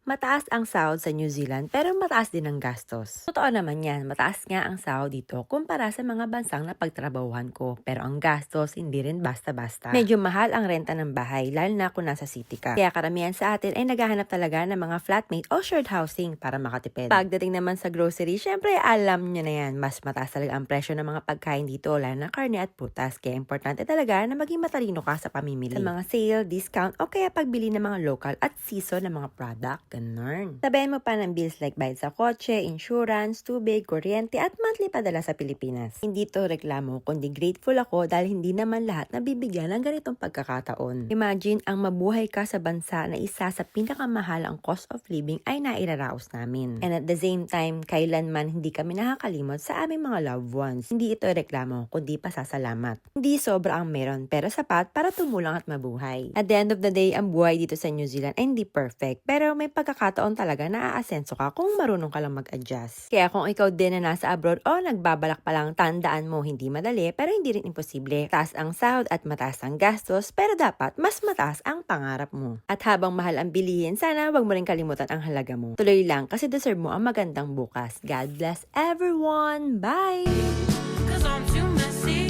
Mataas ang sahod sa New Zealand pero mataas din ang gastos. Totoo naman yan, mataas nga ang sahod dito kumpara sa mga bansang napagtrabahuhan ko. Pero ang gastos hindi rin basta-basta. Medyo mahal ang renta ng bahay, lalo na kung nasa city ka. Kaya karamihan sa atin ay naghahanap talaga ng mga flatmate o shared housing para makatipid. Pagdating naman sa grocery, syempre alam nyo na yan, mas mataas talaga ang presyo ng mga pagkain dito, lalo na karne at putas. Kaya importante talaga na maging matalino ka sa pamimili. Sa mga sale, discount o kaya pagbili ng mga local at season ng mga product. Ganun. Sabayan mo pa ng bills like bayad sa kotse, insurance, tubig, kuryente at monthly padala sa Pilipinas. Hindi to reklamo, kundi grateful ako dahil hindi naman lahat nabibigyan ng ganitong pagkakataon. Imagine ang mabuhay ka sa bansa na isa sa pinakamahal ang cost of living ay nairaraos namin. And at the same time, kailanman hindi kami nakakalimot sa aming mga loved ones. Hindi ito reklamo, kundi pasasalamat. Hindi sobra ang meron pero sapat para tumulang at mabuhay. At the end of the day, ang buhay dito sa New Zealand ay hindi perfect pero may pagkakataon talaga na aasenso ka kung marunong ka lang mag-adjust. Kaya kung ikaw din na nasa abroad o nagbabalak pa lang, tandaan mo hindi madali pero hindi rin imposible. Taas ang sahod at mataas ang gastos pero dapat mas mataas ang pangarap mo. At habang mahal ang bilihin, sana wag mo rin kalimutan ang halaga mo. Tuloy lang kasi deserve mo ang magandang bukas. God bless everyone! Bye! 'Cause I'm too messy.